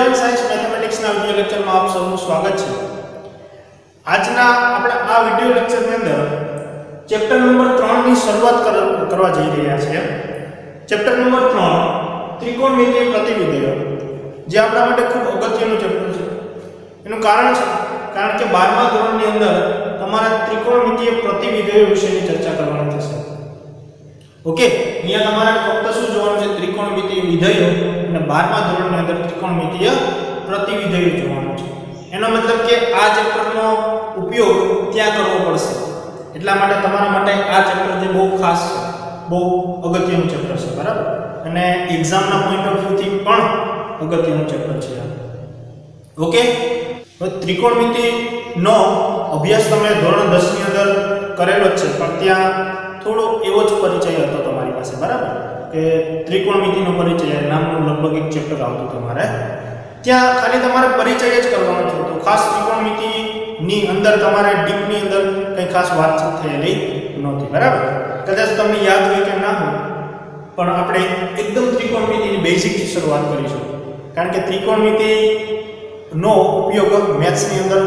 11 science મેથેમેટિક્સના video લેક્ચરમાં આપ સૌનું સ્વાગત છે। આજના આપણે આ વિડિયો લેક્ચરની અંદર ચેપ્ટર નંબર 3 ની શરૂઆત કરવા જઈ રહ્યા છીએ। ચેપ્ટર નંબર 3 ત્રિકોણમિતીય પ્રતિવિધેયો, જે આપણા માટે ખૂબ અગત્યનું ચેપ્ટર છે। એનું કારણ કે 12મા ધોરણની અંદર તમારે ત્રિકોણમિતીય પ્રતિવિધેયો વિશેની ચર્ચા કરવાની થશે। ઓકે, અહીંયા તમારે ફક્ત શું જોવાનું છે? ત્રિકોણમિતીય વિધેયો, અને 12મા ધોરણની અંદર ત્રિકોણમિતીય પ્રતિવિધેયો જોવાનું છે। એનો મતલબ કે આ ચેપ્ટરનો ઉપયોગ ત્યાં કરવો પડશે, એટલા માટે તમારા માટે આ ચેપ્ટર જે બહુ ખાસ છે, બહુ અગત્યનું ચેપ્ટર છે, બરાબર? અને એક્ઝામના પોઈન્ટ ઓફ વ્યૂથી પણ અગત્યનું ચેપ્ટર છે। ઓકે, તો ત્રિકોણમિતિનો અભ્યાસ તમે ધોરણ 10 ની અંદર કરેલો જ છે, પણ ત્યાં થોડો એવો જ પરિચય હતો તમારી પાસે, બરાબર? કે ત્રિકોણમિતિનો પરિચય નામનું લગભગ એક ચેપ્ટર આવતું તમારે, ત્યાં ખાલી તમારે પરિચય જ કરવાનો છે। તો ખાસ ત્રિકોણમિતિની અંદર તમારે ડીપની અંદર કંઈ ખાસ વાતચીત થયેલી નહોતી, બરાબર? કદાચ તમને યાદ હોય કે ના હોય, પણ આપણે એકદમ ત્રિકોણમિતિની બેઝિકથી શરૂઆત કરીશું, કારણ કે ત્રિકોણમિતિનો ઉપયોગ મેથ્સની અંદર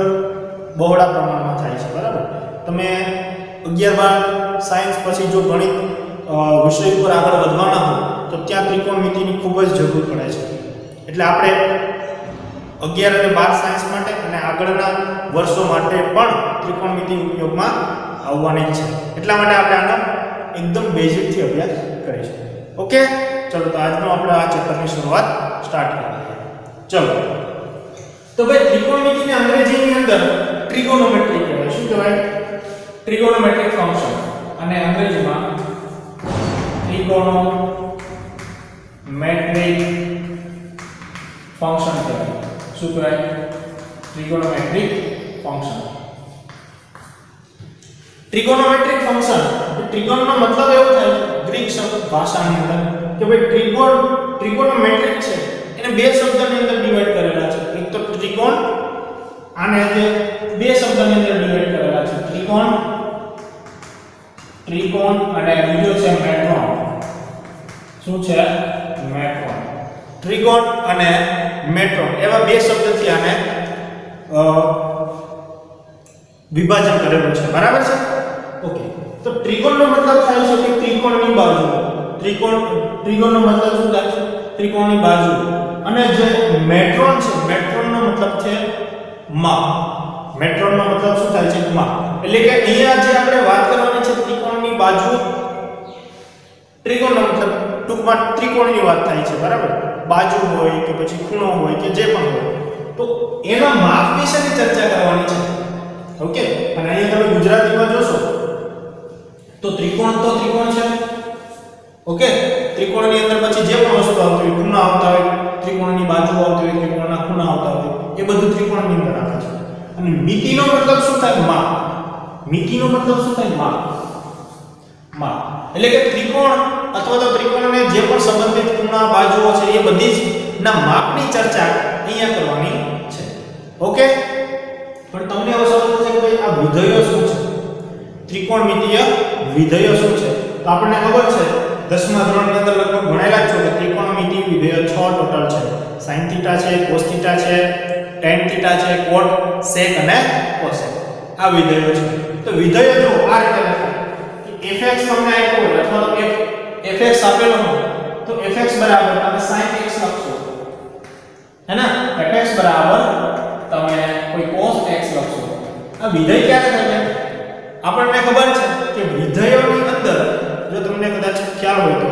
બહોળા પ્રમાણમાં થાય છે, બરાબર? તમે 11-12 સાયન્સ પછી જો ગણિત વિષય પર આગળ વધવાના હો તો ત્યાં ત્રિકોણમિતિની ખૂબ જ જરૂર પડે છે। એટલે આપણે 11 અને 12 સાયન્સ માટે અને આગળના વર્ષો માટે પણ ત્રિકોણમિતિ ઉપયોગમાં આવવાની છે, એટલા માટે આપણે આનો એકદમ બેઝિકથી અભ્યાસ કરીશું। ઓકે, ચલો તો આજનો આપણે આ ચેપ્ટરની શરૂઆત સ્ટાર્ટ કરીએ। ચલો, તો ભાઈ ત્રિકોણમિતિને અંગ્રેજીની અંદર ટ્રિગોનોમેટ્રી કહેવાય। શું કહેવાય? ટ્રિગોનોમેટ્રિક ફંક્શન, અને અંગ્રેજીમાં ટ્રિગોનોમેટ્રિક ફંક્શન કહેવાય। શું કહેવાય? Trigonometric function. ટ્રિગોનોમેટ્રિક ફંક્શન, ટ્રિગોનનો મતલબ એવો થાય ગ્રીક શબ્દ ભાષાની અંદર કે ભાઈ ટ્રિગોનોમેટ્રિક છે એને બે શબ્દની અંદર ડિવાઈડ કરેલા છે। એક તો ત્રિકોણ, આને જે બે શબ્દની અંદર ડિવાઈડ કરેલા છે, ત્રિકોણ અને બીજો છે મેટ્રોન। શું છે? મેટ્રોન। ત્રિકોણ અને મેટ્રોન એવા બે શબ્દથી આને વિભાજન કરેલું છે, બરાબર છે? ઓકે, તો ત્રિકોણનો મતલબ થાય છે કે ત્રિકોણની બાજુ। ત્રિકોણનો મતલબ શું થાય છે? ત્રિકોણની બાજુ। અને જે મેટ્રોન છે, મેટ્રોનનો મતલબ છે માપ। મેટ્રોનનો મતલબ શું થાય છે? માપ। એટલે કે અહીંયા જે આપણે વાત કરવાની છે ત્રિકોણની બાજુ, ત્રિકોણનો મતલબ ટૂંકમાં ત્રિકોણની વાત થાય છે, બરાબર? બાજુ હોય કે પછી ખૂણો હોય કે જે પણ હોય, તો એના માપ વિશેની ચર્ચા કરવાની છે। ઓકે, અને અહીંયા તમે ગુજરાતીમાં જોશો તો ત્રિકોણ છે। ઓકે, ત્રિકોણની અંદર પછી જે પણ વસ્તુ આવતી હોય, ખૂણા આવતા હોય, ત્રિકોણની બાજુ આવતી હોય, ત્રિકોણના ખૂણા આવતા હોય, એ બધું ત્રિકોણની અંદર આવે છે। અને મિતિનો મતલબ શું થાય? માપ। મિતિનો મતલબ શું થાય? માપ। એટલે કે ત્રિકોણ અથવા તો ત્રિકોણને જે પણ સંબંધિત ખૂણા, બાજુઓ છે, એ બધી જ ના માપની ચર્ચા અહીંયા કરવાની છે। ઓકે, પણ તમને હવે સમજ થશે કે ભાઈ આ વિધેયો શું છે? ત્રિકોણમિતીય વિધેયો શું છે? તો આપણને ખબર છે 10મા ધોરણની અંદર લગભગ ભણેલા જ છો કે ત્રિકોણમિતીય વિધેયો 6 ટોટલ છે। sin θ છે, cos θ છે, tan θ છે, cot, sec અને cosec, આ વિધેયો છે। તો વિધેયો જો આ રીતે લખાય કે fx તમને આપ્યો હોય અથવા તો fx આપેલો હોય તો fx બરાબર તમે sin x લખશો, હે ને? fx બરાબર તમે કોઈ cos x લખશો। આ વિધેય ક્યારે થાય? આપણને ખબર છે કે વિધેયોની અંદર, જો તમને કદાચ ખ્યાલ હોય તો,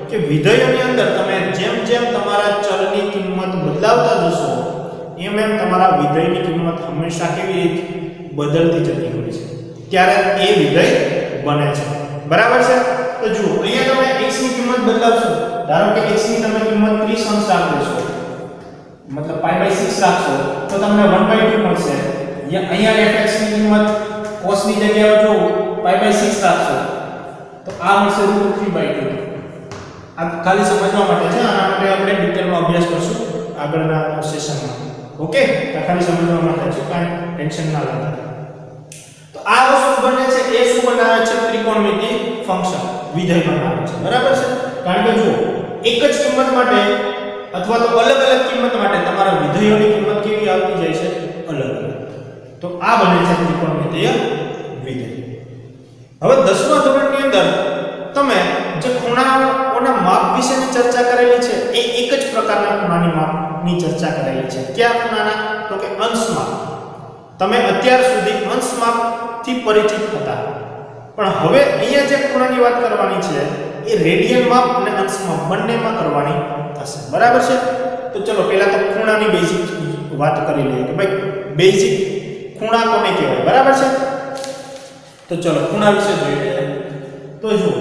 કે વિધેયોની અંદર તમે જેમ જેમ તમારા ચલની કિંમત બદલાવતા જશો એમ એમ તમારા વિધેયની કિંમત હંમેશા કેવી રીતે બદલતી જતી હોય છે, ત્યારે એ વિધેય બને છે, બરાબર છે? તો જુઓ, અહીંયા તમે x ની કિંમત બદલાવશો, ધારો કે x ની તમે કિંમત 30 અંશ રાખશો, મતલબ π/6 રાખશો, તો તમને 1/2 મળશે। અહીંયા fx ની કિંમત cos ની જગ્યાએ જો π/6 રાખશો તો આ મળશે √3/2। આ ખાલી સમજવા માટે છે, આના માટે આપણે ડિટેલમાં અભ્યાસ કરશું આગળના સેશનમાં। ઓકે, આ ખાલી સમજવા માટે છે, કાંઈ ટેન્શન ના લેતા। તો આ વસ્તુ બને છે, એ શું બનાવે છે? ત્રિકોણમિતિ ફંક્શન, વિધેય બનાવે છે, બરાબર છે? કારણ કે જો એક જ કિંમત માટે અથવા તો અલગ અલગ કિંમત માટે તમારા વિધેયોની કિંમત કેવી આવતી જાય છે? અલગ અલગ. તો આ બને છે ત્રિકોણમિતિય વિધેય. હવે 10મા ધોરણની અંદર તમે જે ખૂણાઓના માપ વિશેની ચર્ચા કરેલી છે એ એક જ પ્રકારના ખૂણાની માપની ચર્ચા કરેલી છે. કયા ખૂણાના? તો કે અંશ માપ. તમે અત્યાર સુધી અંશ માપથી પરિચિત હતા, પણ હવે અહીંયા જે ખૂણાની વાત કરવાની છે એ રેડિયન માપ અને અંશ માપ બંનેમાં કરવાની થશે. બરાબર છે? તો ચલો પહેલા તો ખૂણાની બેઝિક વાત કરી લઈએ કે ભાઈ બેઝિક ખૂણા કોને કહેવાય. બરાબર છે? તો ચલો ખૂણા વિશે જોઈ લઈએ. તો જો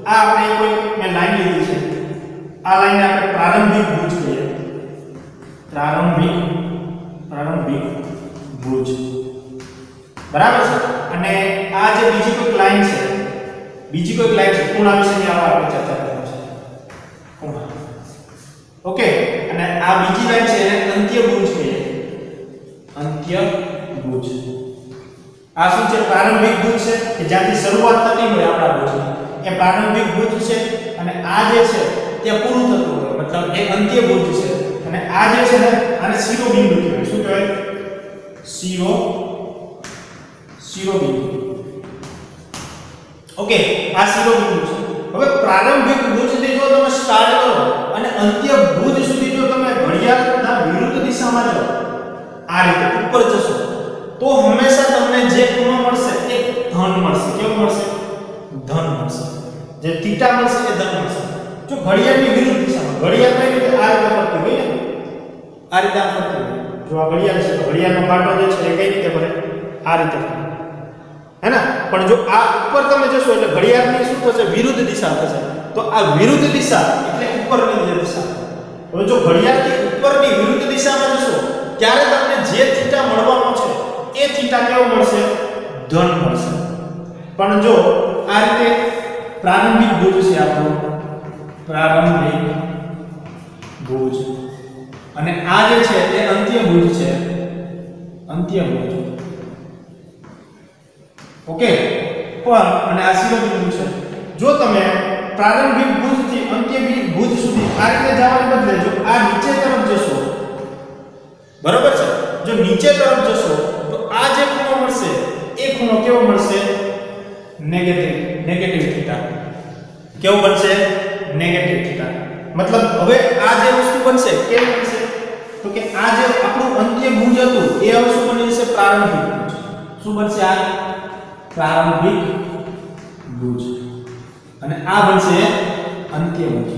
આ આપણે કોઈ મેં લાઈન લીધી છે. આ લાઈનને આપણે પ્રારંભિક ભુજ કહીએ. પ્રારંભિક ભુજ. બરાબર છે? અને આ જે બીજી કોઈક લાઈન છે, ખૂણા વિશેની આપણે ચર્ચા કરવાની છે. ખૂણા. ઓકે. અને આ બીજી લાઈન છે એને અંત્યભુજ કહીએ. અંત્યભુજ. આ શું છે? પ્રારંભિક ભુજ છે કે જ્યાંથી શરૂઆત થતી હોય આપણા ભુજની, એ પ્રારંભિક ભુજ છે. અને આ જે છે ત્યાં પૂરું થતું હોય, મતલબ એ અંત્યભુજ છે. અને આ જે છે ને આને શિરોબિંદુ કહેવાય. શું કહેવાય? શિરોબિંદુ. ઓકે, આ શિરોબિંદુ છે. હવે પ્રારંભિક ભુજથી જો તમે સ્ટાર્ટ કરો અને અંત્યભુજ સુધી જો તમે ઘડિયાળના વિરુદ્ધ દિશામાં જાઓ, આ રીતે ઉપર જશો, તો હંમેશા તમને જે ખૂણો મળશે એ ધન મળશે. કેવો મળશે? ધન મળશે. જે થીટા મળશે એ ધન મળશે. જો ઘડિયાળની વિરુદ્ધ દિશામાં, ઘડિયાળ કઈ રીતે આ રીતે ફરતી હોય ને, આ રીતે આમ ફરતી હોય. જો આ ઘડિયાળ છે તો ઘડિયાળનો કાંટો જે છે એ કઈ રીતે ફરે? આ રીતે ફરે. હે ને? પણ જો આ ઉપર તમે જશો એટલે ઘડિયાળની શું થશે? વિરુદ્ધ દિશા થશે. તો આ વિરુદ્ધ દિશા એટલે ઉપરની જે દિશા. હવે જો ઘડિયાળથી ઉપરની વિરુદ્ધ દિશામાં જશો ત્યારે તમને જે થીટા મળવાનો છે એ થીટા કેવો મળશે? ધન મળશે. પણ જો આ રીતે પ્રારંભિક ભુજ છે આપણું, પ્રારંભિક ભુજ, અને આ જે છે એ અંત્યભુજ છે. અંત્યભુજ. ઓકે. પણ અને આ શિરોબિંદુ છે. જો તમે પ્રારંભિક ભુજથી અંત્યભુજ ભુજ સુધી આ રીતે જવાને બદલે જો આ નીચે તરફ જશો, બરોબર છે? જો નીચે તરફ જશો તો આ જે ખૂણો મળશે એ ખૂણો કેવો મળશે? Negative theta. કેવો બનશે? Negative theta. મતલબ હવે આ જે વસ્તુ બનશે કેવી બનશે? તો કે આ જે આપણું અંત્યભુજ હતું એ હવે શું બની જશે? પ્રારંભિક ભુજ. શું બનશે? આ પ્રારંભિક ભુજ. અને આ બનશે અંત્યભુજ.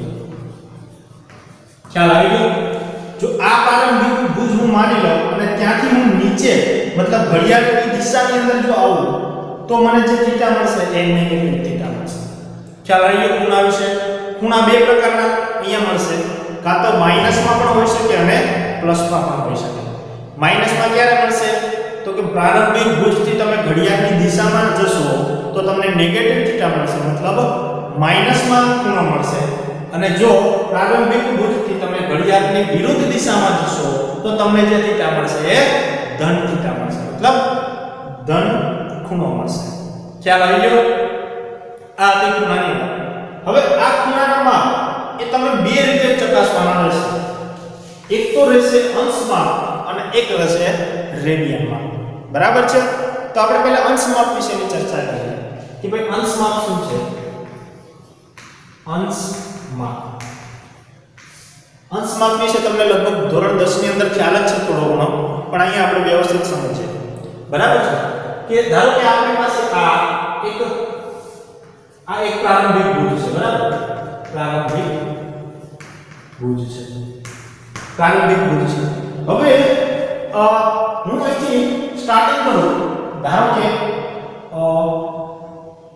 ખ્યાલ આવી ગયો? જો આ પ્રારંભિક ભુજ હું માની લઉં અને ત્યાંથી હું નીચે મતલબ ઘડિયાળની દિશાની અંદર જો આવું તો મને જે થીટા મળશે એ નેગેટિવ થીટા મળશે. ખ્યાલ આવી ગયો ખૂણા વિશે? ખૂણા બે પ્રકારના અહીંયા મળશે. કાં તો માઈનસમાં પણ હોઈ શકે અને પ્લસમાં પણ હોઈ શકે. માઈનસમાં ક્યારે મળશે? તો કે પ્રારંભિક ભુજથી તમે ઘડિયાળની દિશામાં જશો તો તમને નેગેટિવ થીટા મળશે, મતલબ માઈનસમાં ખૂણો મળશે. અને જો પ્રારંભિક ભુજથી તમે ઘડિયાળની વિરુદ્ધ દિશામાં જશો તો તમને જે થીટા મળશે એ ધન થીટા મળશે, મતલબ ધન ખૂણો મળશે. ખ્યાલ આવી ગયો? આ તે ખૂણાની વાત. હવે આ ખૂણાના માપ એ તમે બે રીતે ચકાસવાના રહેશે. એક તો રહેશે અંશ માપ અને એક રહેશે રેડિયન માપ. બરાબર છે? તો આપણે પહેલા અંશ માપ વિશેની ચર્ચા કરીએ કે ભાઈ અંશ માપ શું છે? અંશ માપ. અંશ માપ વિશે તમને લગભગ ધોરણ 10 ની અંદર ખ્યાલ જ છે થોડો ઘણો, પણ અહીંયા આપણે વ્યવસ્થિત સમજીએ. બરાબર છે? કે ધારો કે આપણી પાસે આ એક પ્રારંભિક ભુજ છે. બરાબર? પ્રારંભિક ભુજ છે. પ્રારંભિક ભુજ છે. હવે હું અહીંથી સ્ટાર્ટિંગ કરું. ધારો કે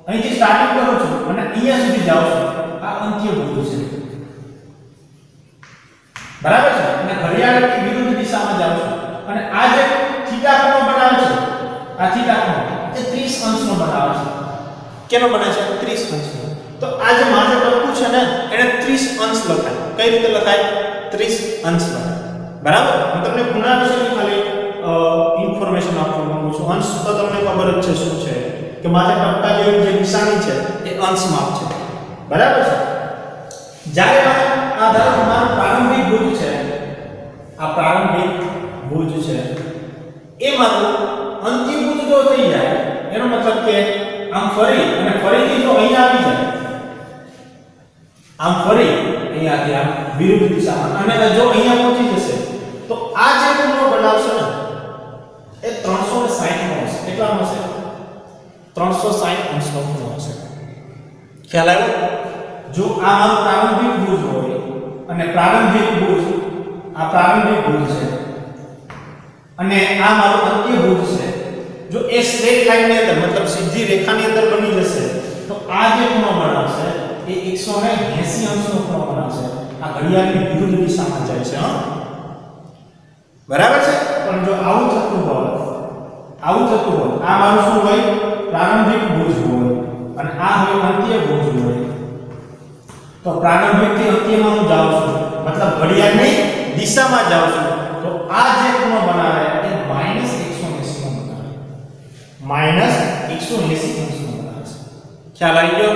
અહીંથી સ્ટાર્ટિંગ કરું છું અને અહીંયા સુધી જાઉં છું. આ અંત્યભુજ છે. બરાબર છે? અને ઘડિયાળની વિરુદ્ધ દિશામાં જાઉં છું અને આ જે થીટા ખૂણો બનાવે છે, આ થીટા ખૂણો એ 30 અંશનો બનાવે છે. કેનો બને છે? 30 અંશનો. તો આ જે માથે ટપકું છે ને એને 30 અંશ લખાય. કઈ રીતે લખાય? 30 અંશ લખાય. બરાબર? હું તમને ખૂણા વિશેની ખાલી ઇન્ફોર્મેશન આપવા માંગુ છું. અંશ તો તમને ખબર જ છે શું છે, કે માથે ટપકા જેવી જે નિશાની છે એ અંશ માપ છે. બરાબર છે? જ્યારે આ ધારો મારો પ્રારંભિક ભુજ છે પ્રારંભિક ભુજ છે એ મારું અંતિમ ભુજ જો થઈ જાય એનો મતલબ કે આમ ફરી અને ફરીથી જો અહીંયા આવી જાય આમ ફરી અહીંયાથી આમ વિરુદ્ધ દિશામાં અને જો અહીંયા પહોંચી જશે તો આ જે ખૂણો બનાવશે ને એ 360 નો હશે. કેટલાનો હશે? 360 અંશનો ખૂણો હશે. ખ્યાલ આવ્યો? જો આ મારું પ્રારંભિક ભુજ હોય અને પ્રારંભિક ભુજ આ પ્રારંભિક ભુજ છે અને આ મારું અંત્ય ભુજ છે, જો એ સ્ટ્રેટ લાઈન ની અંદર મતલબ સીધી રેખાની અંદર બની જશે તો આ જે ખૂણો બનાવશે એ 180 અંશનો ખૂણો બનાવશે. આ ઘડિયાળની વિરુદ્ધ દિશામાં જાય છે. હા, બરાબર છે. પણ જો આવું થતું હોય આ મારું શું હોય? પ્રારંભિક ભુજ હોય અને આ હોય અંત્ય ભુજ હોય. તો પ્રારંભિક થી અંત્યમાં હું જાઉં છું મતલબ ઘડિયાળની દિશામાં જાઉં છું તો આ જે ખૂણો બનાવે એ -180 નો બનાવે. -180 અંશનો બનાવે છે. ખ્યાલ આવી ગયો?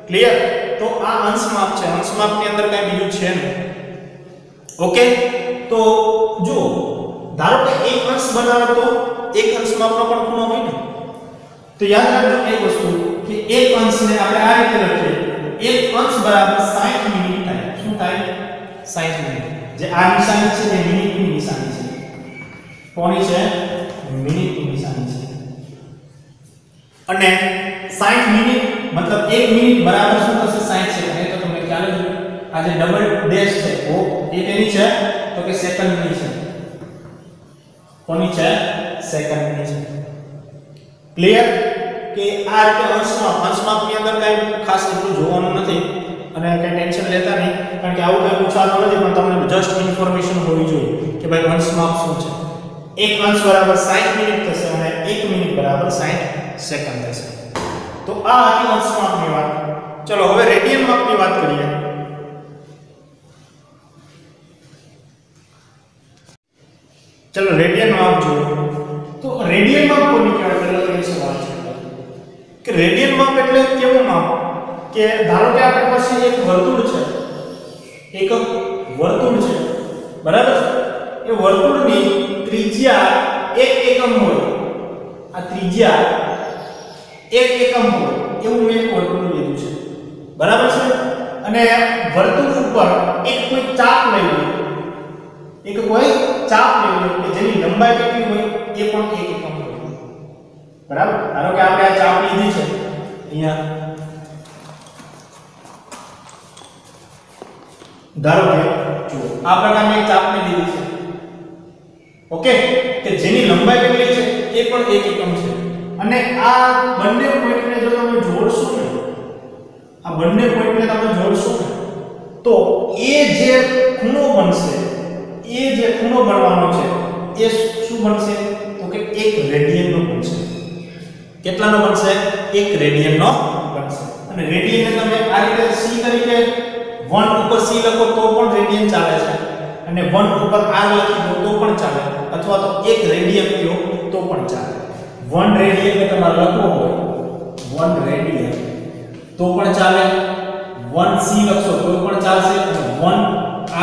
ક્લિયર? તો આ અંશ માપ છે. અંશ માપની અંદર કઈ બીજું છે નહીં. ઓકે, તો જો ધારો કે એક અંશ બનાવે તો એક અંશ માપનો પણ ખૂણો હોય ને, તો યાદ રાખજો એક વસ્તુ કે એક અંશને આપણે આ રીતે લખીએ, એક અંશ બરાબર 60 મિનિટ થાય. શું થાય? 60 મિનિટ. જે આ નિશાની છે તે મિનિટની નિશાની છે. કોની છે? મિનિટની નિશાની છે. અને 60 મિનિટ મતલબ 1 મિનિટ બરાબર શું થશે? 60 સેકન્ડ. એ તો તમને ખ્યાલ જ. આ જે ડબલ ડેશ છે ઓ એ તેની છે તો કે સેકન્ડની છે. કોની છે? સેકન્ડની છે. ક્લિયર? કે આ રીતે અંશમાપની અંદર કઈ ખાસ એટલું જોવાનું નથી અને કઈ ટેન્શન લેતા નહીં, કારણ કે આવું કઈ પૂછવાનું નથી, પણ તમને જસ્ટ ઇન્ફોર્મેશન હોવી જોઈએ કે ભાઈ અંશમાપ શું છે. એક અંશ બરાબર 60 મિનિટ થશે અને 1 મિનિટ બરાબર 60 સેકન્ડ થશે. તો આ હતી અંશમાપની વાત. ચલો હવે રેડિયન માપની વાત કરીએ. ચલો રેડિયન માપ જોઈએ. તો રેડિયન માપ કોને કહેવાય? પહેલા તો એ સવાલ છે કે રેડિયન માપ એટલે કેવું માપ? કે ધારો કે આપણી પાસે એક વર્તુળ છે, એક વર્તુળ છે, બરાબર? એ વર્તુળની ત્રિજ્યા 1 એકમ હોય. આ ત્રિજ્યા 1 એકમ હોય એવું મેં એક વર્તુળ લીધું છે, બરાબર છે? અને વર્તુળ ઉપર એક કોઈ ચાપ લઈ લો, એક કોઈ ચાપ લઈ લો કે જેની લંબાઈ કેટલી હોય? એ પણ 1 એકમ હોય, બરાબર? ધારો કે આપણે આ ચાપ લીધી છે અહીંયા, ધારો કે જો આ પ્રકારની એક ચાપ મેં લીધી છે, ઓકે, કે જેની લંબાઈ કેટલી છે? એ પણ 1 એકમ છે. અને આ બંને પોઈન્ટને જો તમે જોડશો ને, આ બંને પોઈન્ટને તમે જોડશો ને તો એ જે ખૂણો બનશે, એ જે ખૂણો બનવાનો છે એ શું બનશે? તો કે 1 રેડિયનનો બનશે. કેટલાનો બનશે? 1 રેડિયનનો બનશે. અને રેડિયનને તમે આ રીતે c તરીકે 1 ઉપર c લખો તો પણ રેડિયન ચાલે છે, અને 1 ઉપર r લખી દો તો પણ ચાલે, અથવા તો 1 રેડિયન કહો તો પણ ચાલે. 1 રેડિયન ને તમારે લખવો હોય 1 રેડિયન તો પણ ચાલે, 1 c લખશો તો પણ ચાલશે, અને 1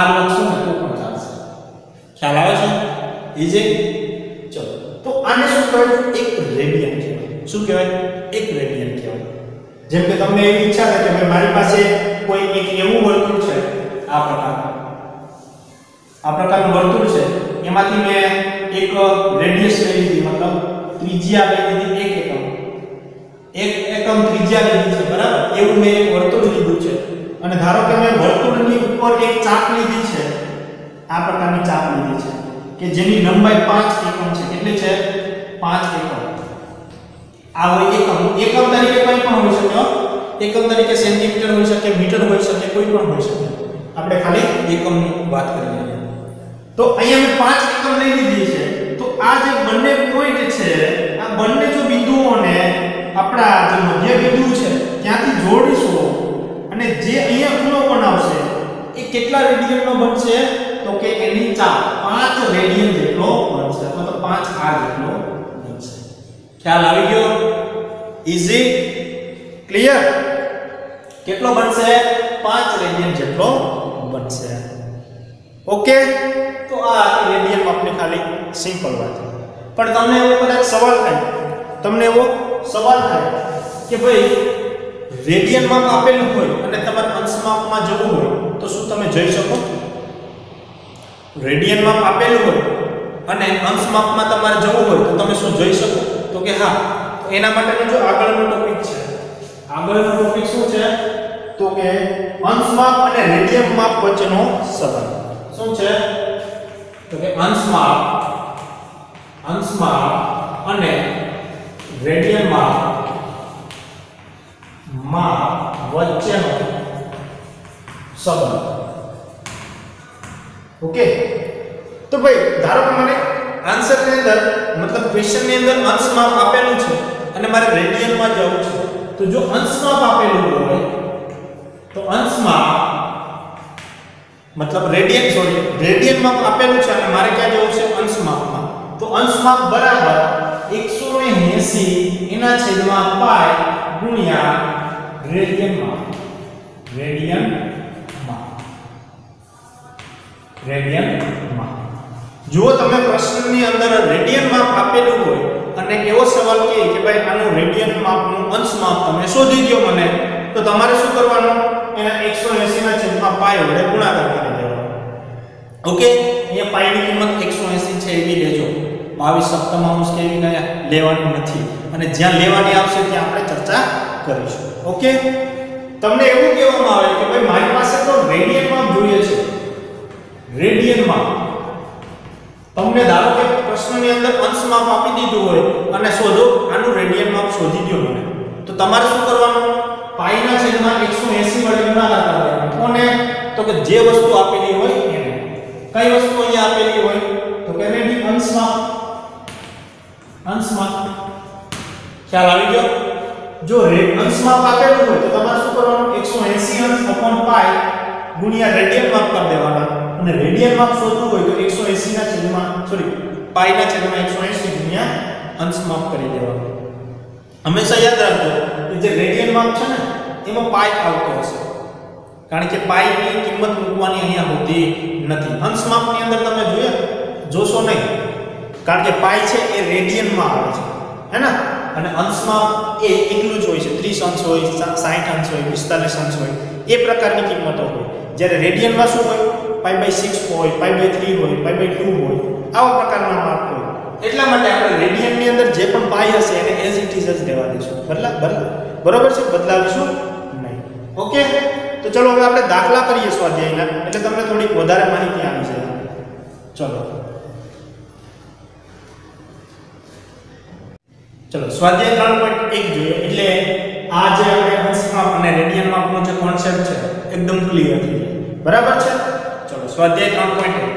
r લખશો ને તો પણ ચાલશે. ખ્યાલ આવે છે? ઈઝી. ચલો, તો આને શું કહેવાય? 1 રેડિયન કહેવાય. શું કહેવાય? 1 રેડિયન કહેવાય. જેમ કે તમને એવી ઈચ્છા થાય કે ભાઈ મારી પાસે કોઈ એક એવું વર્તુળ છે, આ પ્રકારનું વર્તુળ છે, એમાંથી મેં એક રેડિયસ લઈ લીધી, મતલબ ત્રિજ્યા લઈ લીધી 1 એકમ, 1 એકમ ત્રિજ્યા લીધી છે, બરાબર? એવું મેં એક વર્તુળ લીધું છે. અને ધારો કે મેં વર્તુળની ઉપર એક ચાપ લીધી છે, આ પ્રકારની ચાપ લીધી છે કે જેની લંબાઈ 5 એકમ છે. કેટલી છે? 5 એકમ. આ હોય એકમ. એકમ તરીકે કંઈ પણ હોઈ શકે. એકમ તરીકે સેન્ટીમીટર હોઈ શકે, મીટર હોઈ શકે, કોઈ પણ હોઈ શકે. આપણે ખાલી એકમની વાત કરી રહ્યા. તો અહીંયા મેં 5 એકમ લઈ લીધી છે. તો આ જે બંને પોઈન્ટ છે, આ બંને જો બિંદુઓને આપણા જે મધ્ય બિંદુ છે ત્યાંથી જોડીશું અને જે અહીંયા ખૂણો બનાવશે એ કેટલા રેડિયનનો બનશે? તો કે એની ચાપ 5 રેડિયન જેટલો બનશે, અથવા તો 5 r જેટલો બનશે. ખ્યાલ આવી ગયો? ઈઝી. ક્લિયર? કેટલો બનશે? 5 રેડિયન જેટલો બનશે. ઓકે, તો આ રેડિયન માપની ખાલી સિમ્પલ વાત. પણ તમને એવો કદાચ સવાલ થાય, કે ભાઈ રેડિયન માપ આપેલું હોય અને તમારે અંશ માપમાં જવું હોય તો શું તમે જઈ શકો? રેડિયન માપ આપેલું હોય અને અંશ માપમાં તમારે જવું હોય તો તમે શું જઈ શકો? તો કે હા. એના માટેનો જો આગળનો ટોપિક છે, આગળનો ટોપિક શું છે? તો કે અંશ માપ અને રેડિયન માપ વચ્ચેનો સંબંધ. શું છે? તો કે અંશ માપ અને રેડિયન માપ વચ્ચેનો સંબંધ. ઓકે, તો ભાઈ ધારો કે મને આન્સર ની અંદર મતલબ ક્વેશ્ચન ની અંદર અંશ માપ આપેલું છે અને મારે રેડિયન માં જવું છે. તો જો અંશ માપ આપેલું હોય તો અંશ માપ મતલબ રેડિયન માપ આપેલું છે અને મારે ક્યાં જવું છે? અંશ માપમાં. તો અંશ માપ બરાબર 180 એના છેદમાં પાઈ ગુણ્યા રેડિયન માપ. જો તમે પ્રશ્નની અંદર રેડિયન માપ આપેલું હોય અને એવો સવાલ કહે કે ભાઈ આનું રેડિયન માપનું અંશ માપ તમે શોધી દો મને, તો તમારે શું કરવાનું? એના 180 ના છેદમાં પાઈ વડે ગુણાકાર કરી દેવાનો. ઓકે, અહીંયા પાઈની કિંમત 180 છે એવી લેજો. 22 સપ્તમાંશ કેવી ગયા લેવાની નથી, અને જ્યાં લેવાની આવશે ત્યાં આપણે ચર્ચા કરીશું. ઓકે, તમને એવું કહેવામાં આવે કે ભાઈ મારી પાસે તો રેડિયન માપ જોઈએ છે. રેડિયન માપ તમને ધારો કે પ્રશ્નની અંદર અંશ માપ આપી દીધું હોય અને શોધો આનું રેડિયન માપ શોધી દો મને, તો તમારે શું કરવાનું? પાઈના છેદમાં 180 વડે ગુણાકાર કરવાનો. કોને? તો કે જે વસ્તુ આપેલી હોય એને. કઈ વસ્તુ અહીંયા આપેલી હોય? તો કે રેડિયન અંશ માપ. ખ્યાલ આવી ગયો? જો અંશ માપ આપેલું હોય તો તમારે શું કરવાનું? 180 અંશ upon પાઈ ગુણ્યા રેડિયન માપ કરી દેવાના. અને રેડિયન માપ શોધવું હોય તો 180 ના છેદમાં પાઈ ના છેદમાં 180 ગુણ્યા અંશ માપ કરી દેવાનું. હંમેશા યાદ રાખજો કે જે રેડિયન માપ છે ને એમાં પાઈ આવતો હશે, કારણ કે પાઈ ની કિંમત મૂકવાની અહીંયા હોતી નથી. અંશ માપની અંદર તમે જોશો નહીં, કારણ કે પાઈ છે એ રેડિયન માં આવે છે, હે ને? અને અંશ માપ એ એકલું જ હોય છે. 30 અંશ હોય, 60 અંશ હોય, 45 અંશ હોય, એ પ્રકારની કિંમતો હોય. જ્યારે રેડિયન માં શું હોય? π/6 હોય, π/3 હોય, π/2 હોય, આવા પ્રકારના માપ હોય. એટલા માટે આપણે રેડિયન ની અંદર જે પણ પાઈ હશે એને એઝ ઇટ ઇઝ જ લેવા દઈશું. બરાબર છે? બદલાવીશું નહીં. ઓકે, તો ચલો હવે આપણે દાખલા કરીએ સ્વાધ્યાયના, એટલે તમને થોડીક વધારે માહિતી આવી જાય. ચલો સ્વાધ્યાય 3.1 જોઈએ. એટલે આ જે આપણે અંશ માપ અને રેડિયન માપનો જે કોન્સેપ્ટ છે એકદમ ક્લિયર થઈ જાય. બરાબર છે? ચલો સ્વાધ્યાય 3.1.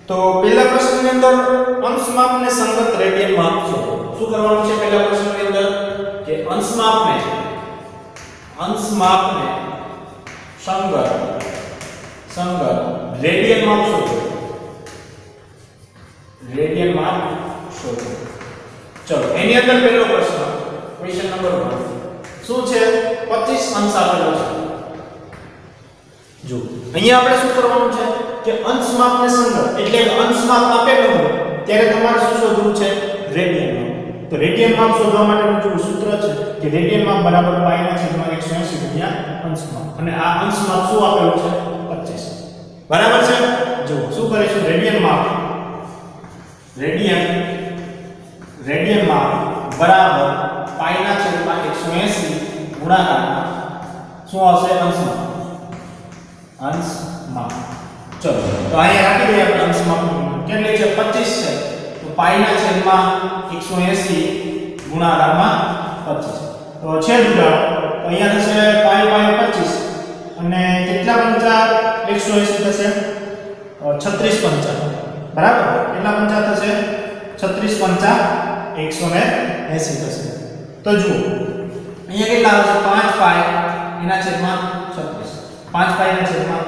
તો પહેલા પ્રશ્નની અંદર અંશ માપને સંગત રેડિયન માપ શોધો. શું કરવાનું છે પહેલા પ્રશ્નની અંદર? કે અંશ માપને સંગત રેડિયન માપ શોધો. ચલો એની અંદર પહેલો પ્રશ્ન, ક્વેશ્ચન નંબર 1 શું છે? 25 અંશ આપેલો છે. જો અહીંયા આપણે શું કરવાનું છે કે અંશ માપને સંગત, એટલે અંશ માપ આપેલું હોય ત્યારે તમારે શું શોધવું છે? રેડિયન માપ. તો રેડિયન માપ શોધવા માટેનું જો સૂત્ર છે કે રેડિયન માપ બરાબર પાઈના છેદમાં 180 ગુણ્યા અંશ માપ. અને આ અંશ માપ શું આપેલું છે? 25. બરાબર છે? જો શું કરીશું? રેડિયન માપ બરાબર પાઈના છેદમાં 180 ગુણાકાર શું આવશે? અંશ માપ. ચલો તો અહીંયા રાખી દઈએ આપણે અંશ માપ કેટલી છે? 25 છે. તો પાઈના છેદમાં 180 ગુણાકારમાં 25. તો છેદ ઉડાડો તો અહીંયા થશે પાઈ 25 અને કેટલા પંચા 180 થશે? 36 પંચા. બરાબર? કેટલા પંચા થશે? 36 પંચા 180 થશે. તો જુઓ અહીંયા કેટલા આવશે? 5 પાઈ એના છેદમાં 36. 5 પાઈ ના છેદમાં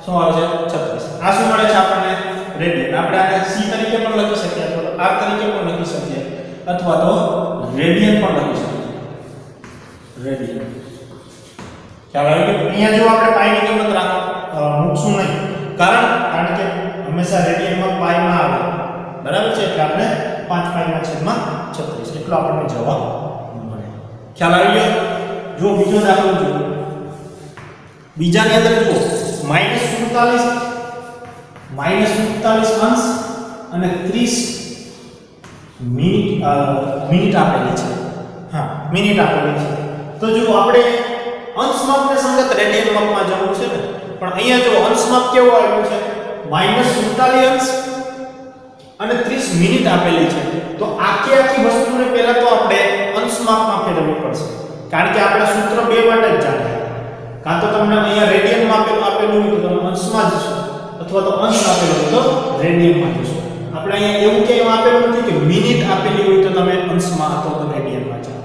શું આવશે? 36. આ શું મળે છે આપણને? રેડિયન. આપણે આને c તરીકે પણ લખી શકીએ અથવા r તરીકે પણ લખી શકીએ અથવા તો રેડિયન પણ લખી શકીએ. રેડિયન. ખ્યાલ આવે કે અહીંયા જો આપણે પાઈ ની કિંમત મૂકશું નહીં, કારણ કે હંમેશા રેડિયનમાં પાઈમાં આવે, બરાબર છે? એટલે આપણે 5 પાઈના છેદમાં 36 એટલો આપણને જવાબ મળે. ખ્યાલ આવી ગયો? જો બીજો દાખલો જુઓ. બીજાની અંદર જુઓ -47 અંશ અને 30 મિનિટ આપેલી છે. હા, મિનિટ આપેલી છે. તો જો આપણે અંશ માપને સંગત રેડિયન માપમાં જવું છે ને, પણ અહીંયા જો અંશ માપ કેવું આવ્યું છે? -47 અંશ અને 30 મિનિટ આપેલી છે. તો આખી વસ્તુને પહેલા તો આપણે અંશ માપમાં ફેરવવી પડશે, કારણ કે આપણે સૂત્ર બે માટે જ જાણીએ. કાં તો તમને અહીંયા રેડિયનમાં આપેલું હોય તો તમે અંશમાં જશો, અથવા તો અંશ આપેલો હોય તો રેડિયનમાં જશો. આપણે અહીંયા એવું કે આપેલું નથી કે મિનિટ આપેલી હોય તો તમે અંશમાં અથવા તો રેડિયનમાં જાઓ,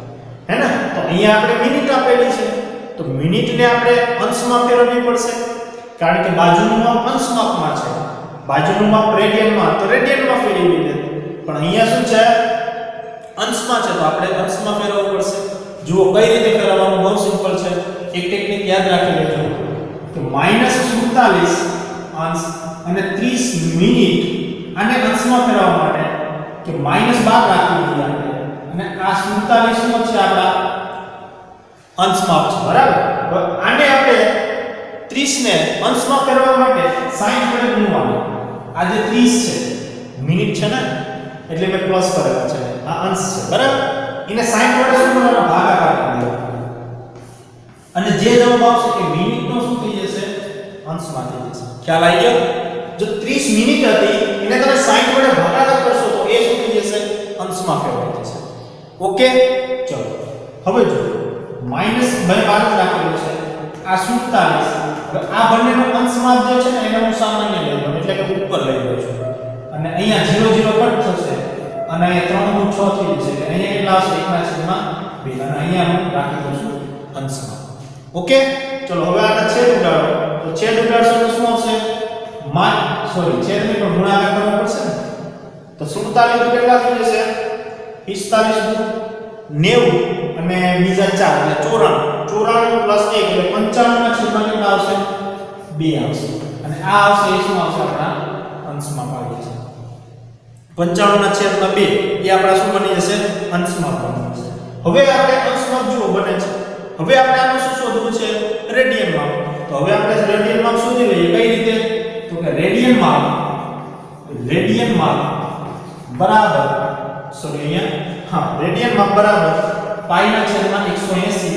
હે ને? તો અહીંયા આપણે મિનિટ આપેલી છે, તો મિનિટને આપણે અંશમાં ફેરવવી પડશે, કારણ કે બાજુનું માપ અંશ માપમાં છે, બાજુનું માપ રેડિયનમાં, તો રેડિયનમાં ફેરવી દે. પણ અહીંયા શું છે? અંશમાં છે, તો આપણે અંશમાં ફેરવવું પડશે. જુઓ કઈ રીતે ફેરવવાનું, બહુ સિમ્પલ છે. એક ટેકનિક યાદ રાખી લેજો કે -47 અંશ અને 30 મિનિટ આને અંશમાં ફેરવવા માટે કે -12 રાખી દીધા અને આ 47 નો છે આપણા અંશમાં છે, બરાબર? તો આને આપણે 30 ને અંશમાં ફેરવવા માટે 60 વડે ગુણવાનું. આ જે 30 છે મિનિટ છે ને, એટલે મેં પ્લસ કરેલા છે, આ અંશ છે, બરાબર? એને 60 વડે શું કરવાનો? ભાગાકાર કરી દેવાનો. અને જે જવાબ આવશે કે મિનિટનો શું થઈ જશે? અંશમાં થઈ જશે. ખ્યાલ આવી ગયો? જો 30 મિનિટ હતી એને તમે 60 વડે ભાગાકાર કરશો તો એ શું થઈ જશે? અંશમાં ફેરવાઈ જશે. ઓકે, ચલો હવે જો માઈનસ મેં 12 રાખેલું છે, આ 47. હવે આ બંનેનો અંશમાં જે છે ને એને હું સામાન્ય લઈ લઉં, એટલે કે ઉપર લઈ લઉં છું. અને અહીંયા 0 0 કટ થશે અને 3 નું 6 થઈ જશે. એટલે અહીંયા કેટલા આવશે? 1/2 અને અહીંયા હું રાખી દઉં છું અંશમાં. ઓકે, ચલો હવે આના છેદ ઉડાડો. તો છેદ ઉડાડશો તો શું આવશે? છેદને પણ ગુણાકાર કરવો પડશે ને. તો 47 તો કેટલા થઈ જશે? 45 90 અને બીજા 4 એટલે 94 પ્લસ 1 એટલે 95 ના છેદમાં કેટલા આવશે? 2 આવશે. અને આ આવશે એ શું આવશે? આપણા અંશમાં આવી જશે. 95 ના છેદમાં 2 એ આપણા શું બની જશે? અંશમાં બની જશે. હવે આપણે અંશમાં જુઓ બને છે. હવે આપણે આનું શું શોધવું છે? રેડિયન માપ. તો હવે આપણે રેડિયન માપ શોધી લઈએ. કઈ રીતે? તો કે રેડિયન માપ બરાબર રેડિયન માપ બરાબર પાઈ ના છેદમાં 180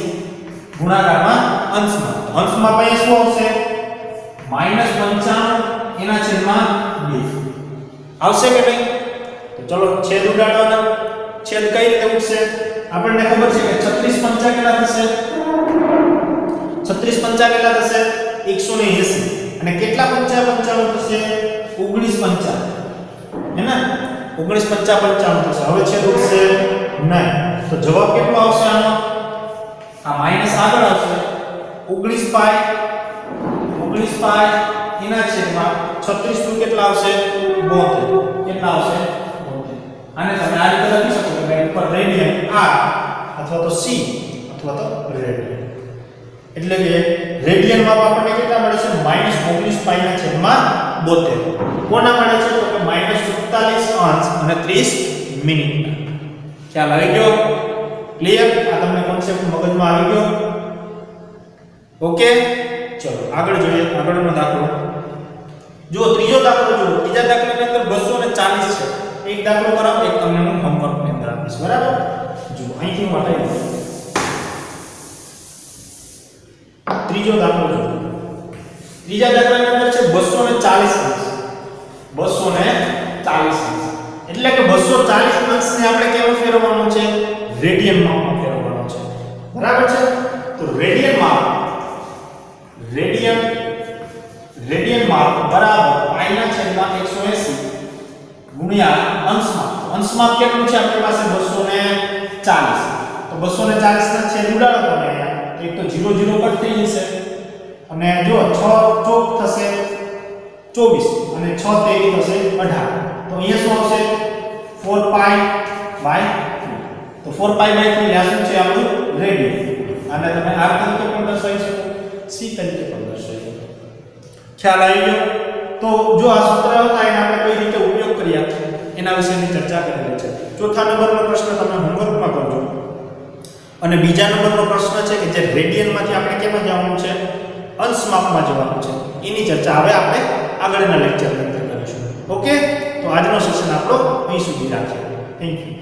ગુણાકારમાં અંશમાં. અંશમાં પાઈ શું આવશે? -95 એના છેદમાં 2 આવશે કે નહીં? તો ચલો છેદ ઉડાડવાના. છેદ કઈ રીતે ઉડશે? આપણને ખબર છે કે 36 પંચા કેટલા થશે? 36 પંચા કેટલા થશે? 180. અને કેટલા પંચા 95 થશે? 19 પંચા, હે ને? 19 પંચા 95 થશે. હવે છેદ ઉડશે નહીં. તો જવાબ કેટલો આવશે આનો? આ માઈનસ આગળ આવશે. 19 પાઈ એના છેદમાં 36 નું કેટલા આવશે? 72. કેટલા આવશે? 72. આને તમે આ રીતે લખી શકો કે ઉપર રેડિયન r અથવા તો c અથવા તો રેડિયન. એટલે કે રેડિયન માપ આપણને કેટલા મળે છે? -19 પાઈ ના છેદમાં 72. કોના મળે છે? તો કે -47 અંશ અને 30 મિનિટ. ખ્યાલ આવી ગયો? ક્લિયર? આ તમને કોન્સેપ્ટ મગજમાં આવી ગયો? ઓકે, ચલો આગળ જોઈએ. આગળનો દાખલો જો ત્રીજો દાખલો જુઓ. ત્રીજા દાખલાની અંદર 240 છે. એક દાખલો કરાવો, એક તમને હું હોમવર્ક ની અંદર આપીશ, બરાબર? જુઓ અહીંથી હું હટાવી દઉં. ત્રીજો દાખલો જુઓ. ત્રીજા દાખલાની અંદર છે 240 અંશ. 240 અંશ એટલે કે 240 અંશને આપણે કેવો ફેરવવાનો છે? રેડિયન માપમાં ફેરવવાનો છે, બરાબર છે? તો રેડિયન માપ બરાબર પાઈ ના છેદમાં 180 ગુણ્યા અંશમાં. અંશમાં કેટલું છે આપણી પાસે? 240. તો 240 ના છેદ ઉડાડો તમે અહીંયા. તો એક તો 0 0 કટ થઈ જશે અને જો 6 ચોક થશે 24 અને 6 તેરી થશે 18. તો અહીંયા શું આવશે? 4π/3. તો 4π/3 આ શું છે? આપણું રેડિયન. અને તમે r તરીકે પણ દર્શાવી શકો, c તરીકે પણ દર્શાવી શકો. ખ્યાલ આવી ગયો? તો જો આ સૂત્ર હતા એને આપણે કઈ રીતે ઉપયોગ કર્યા એના વિશેની ચર્ચા કરેલી છે. ચોથા નંબરનો પ્રશ્ન તમે હોમવર્કમાં કરજો. અને બીજા નંબરનો પ્રશ્ન છે કે જે રેડિયનમાંથી આપણે કેમાં જવાનું છે, અંશ માપમાં જવાનું છે, એની ચર્ચા હવે આપણે આગળના લેક્ચરની અંદર કરીશું. ઓકે, તો આજનો સેશન આપણો અહીં સુધી રાખીએ. Thank you.